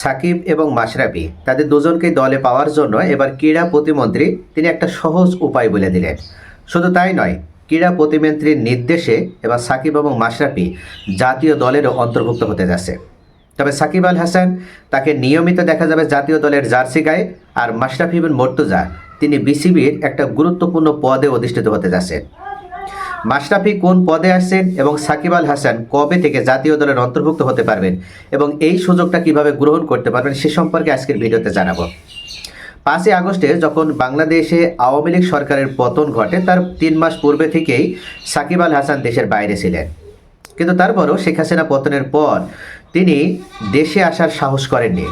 সাকিব এবং মাশরাফি তাদের দুজনকেই দলে পাওয়ার জন্য এবার ক্রীড়া প্রতিমন্ত্রী তিনি একটা সহজ উপায় বলে দিলেন। শুধু তাই নয়, ক্রীড়া প্রতিমন্ত্রীর নির্দেশে এবার সাকিব এবং মাশরাফি জাতীয় দলেরও অন্তর্ভুক্ত হতে যাচ্ছে। তবে সাকিব আল হাসান তাকে নিয়মিত দেখা যাবে জাতীয় দলের জার্সি গায়ে, আর মাশরাফি বিন মুর্তজা তিনি বিসিবির একটা গুরুত্বপূর্ণ পদে অধিষ্ঠিত হতে যাচ্ছেন। মাশরাফি কোন পদে আসছেন এবং সাকিব আল হাসান কবে থেকে জাতীয় দলের অন্তর্ভুক্ত হতে পারবেন এবং এই সুযোগটা কিভাবে গ্রহণ করতে পারবেন সে সম্পর্কে আজকের ভিডিওতে জানাবো। 5ই আগস্টে যখন বাংলাদেশে আওয়ামী লীগ সরকারের পতন ঘটে তার 3 মাস পূর্বে থেকেই সাকিব আল হাসান দেশের বাইরে ছিলেন, কিন্তু তারপরও শেখ হাসিনা পতনের পর তিনি দেশে আসার সাহস করেননি।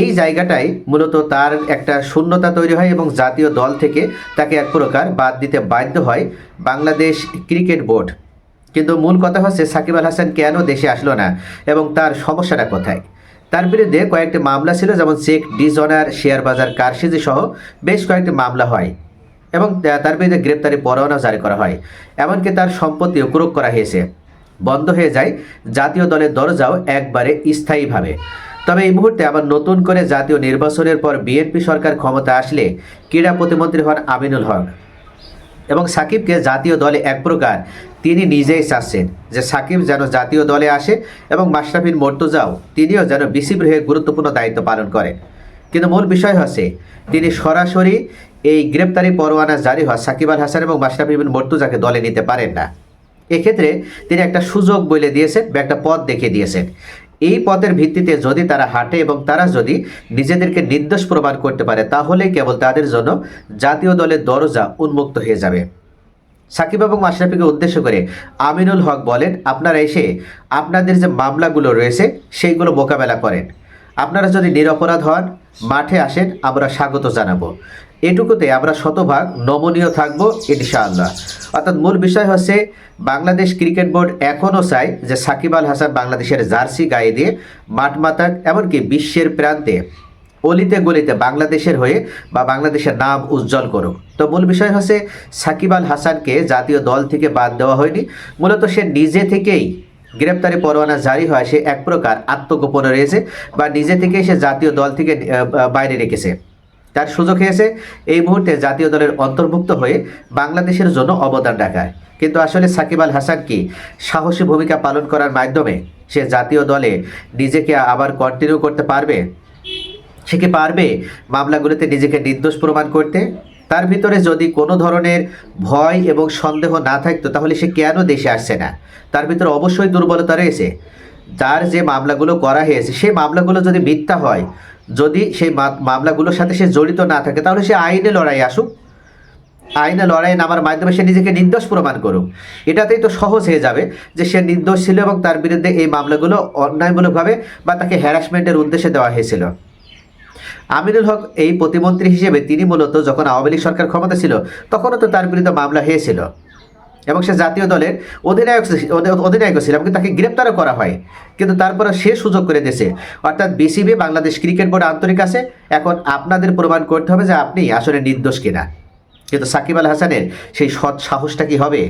এই জায়গাটাই মূলত তার একটা শূন্যতা তৈরি হয় এবং জাতীয় দল থেকে তাকে এক প্রকার বাদ দিতে বাধ্য হয় বাংলাদেশ ক্রিকেট বোর্ড। কিন্তু মূল কথা হচ্ছে সাকিব আল হাসান কেন দেশে আসলো না এবং তার সমস্যাটা কোথায়। তার বিরুদ্ধে কয়েকটি মামলা ছিল, যেমন চেক ডিসঅনার, শেয়ার বাজার কারসাজি সহ বেশ কয়েকটি মামলা হয় এবং তার বিরুদ্ধে গ্রেপ্তারি পরোয়ানা জারি করা হয়। এমনকি তার সম্পত্তিও ক্রোক করা হয়েছে, বন্ধ হয়ে যায় জাতীয় দলের দরজাও একবারে স্থায়ীভাবে। তবে এই মুহূর্তে আবার নতুন করে জাতীয় নির্বাচনের পর বিএনপি সরকার ক্ষমতা আসলে ক্রীড়া প্রতিমন্ত্রী হন আমিনুল হক এবং সাকিবকে জাতীয় দলে এক প্রকার তিনি নিজেই চাচ্ছেন যে সাকিব যেন জাতীয় দলে আসে এবং মাশরাফি বিন মুর্তজাও তিনিও যেন বিসিবির হয়ে গুরুত্বপূর্ণ দায়িত্ব পালন করেন। কিন্তু মূল বিষয় হচ্ছে তিনি সরাসরি এই গ্রেপ্তারি পরোয়ানা জারি হওয়া সাকিব আল হাসান এবং মাশরাফি বিন মুর্তজাকে দলে নিতে পারেন না। এক্ষেত্রে তিনি একটা সুযোগ বলে দিয়েছেন বা একটা পথ দেখিয়ে দিয়েছেন। এই পথের ভিত্তিতে যদি তারা হাঁটে এবং তারা যদি নিজেদেরকে নির্দোষ প্রমাণ করতে পারে তাহলেই কেবল তাদের জন্য জাতীয় দলের দরজা উন্মুক্ত হয়ে যাবে। সাকিব এবং মাশরাফিকে উদ্দেশ্য করে আমিনুল হক বলেন, আপনারা এসে আপনাদের যে মামলাগুলো রয়েছে সেইগুলো মোকাবেলা করেন। আপনারা যদি নিরপরাধ হন মাঠে আসেন, আমরা স্বাগত জানাবো। এটুকুতে আমরা শতভাগ নমনীয় থাকবো ইনশাআল্লাহ। অর্থাৎ মূল বিষয় হচ্ছে বাংলাদেশ ক্রিকেট বোর্ড এখনও চায় যে সাকিব আল হাসান বাংলাদেশের জার্সি গায়ে দিয়ে মাঠ মাতাক, এমনকি বিশ্বের প্রান্তে অলিতে গলিতে বাংলাদেশের হয়ে বা বাংলাদেশের নাম উজ্জ্বল করুক। তো মূল বিষয় হচ্ছে সাকিব আল হাসানকে জাতীয় দল থেকে বাদ দেওয়া হয়নি, মূলত সে নিজে থেকেই গ্রেপ্তারি পরোয়ানা জারি হয়, সে এক প্রকার আত্মগোপনে রয়েছে বা নিজে থেকে সে জাতীয় দল থেকে বাইরে রেখেছে। তার সুযোগ হয়েছে এই মুহূর্তে জাতীয় দলের অন্তর্ভুক্ত হয়ে বাংলাদেশের জন্য অবদান রাখার। কিন্তু আসলে সাকিব আল হাসান কি সাহসী ভূমিকা পালন করার মাধ্যমে সে জাতীয় দলে নিজেকে আবার কন্টিনিউ করতে পারবে? সে কি পারবে মামলাগুলোতে নিজেকে নির্দোষ প্রমাণ করতে? তার ভিতরে যদি কোনো ধরনের ভয় এবং সন্দেহ না থাকতো তাহলে সে কেন দেশে আসছে না? তার ভিতরে অবশ্যই দুর্বলতা রয়েছে। যার যে মামলাগুলো করা হয়েছে সেই মামলাগুলো যদি মিথ্যা হয়, যদি সেই মামলাগুলোর সাথে সে জড়িত না থাকে তাহলে সে আইনে লড়াই আসুক, আইনে লড়াই নামার মাধ্যমে সে নিজেকে নির্দোষ প্রমাণ করুক। এটাতেই তো সহজ হয়ে যাবে যে সে নির্দোষ ছিল এবং তার বিরুদ্ধে এই মামলাগুলো অন্যায়মূলকভাবে বা তাকে হ্যারাসমেন্টের উদ্দেশ্যে দেওয়া হয়েছিল। আমিনুল হক এই প্রতিমন্ত্রী হিসেবে তিনি মূলত যখন আওয়ামী লীগ সরকার ক্ষমতা ছিল তখনও তো তার বিরুদ্ধে মামলা হয়েছিল এবং সে জাতীয় দলের অধিনায়ক ছিল, কিন্তু তাকে গ্রেপ্তারও করা হয়, কিন্তু তারপরে সে সুযোগ করে দিয়েছে। অর্থাৎ বিসিবি বাংলাদেশ ক্রিকেট বোর্ড আন্তরিক আছে, এখন আপনাদের প্রমাণ করতে হবে যে আপনি আসলে নির্দোষ কিনা। কিন্তু সাকিব আল হাসানের সেই সৎ সাহসটা কি হবে?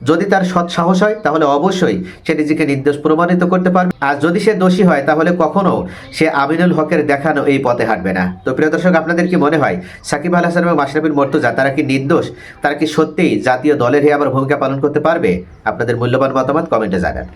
যদি তার সৎ সাহস হয় তাহলে অবশ্যই সে নিজেকে নির্দোষ প্রমাণিত করতে পারবে, আর যদি সে দোষী হয় তাহলে কখনো সে আমিনুল হকের দেখানো এই পথে হাঁটবে না। তো প্রিয় দর্শক, আপনাদের কি মনে হয় সাকিব আল হাসান এবং মাশরাফি বিন মুর্তজা তারা কি নির্দোষ? তারা কি সত্যিই জাতীয় দলের হয়ে আবার ভূমিকা পালন করতে পারবে? আপনাদের মূল্যবান মতামত কমেন্টে জানান।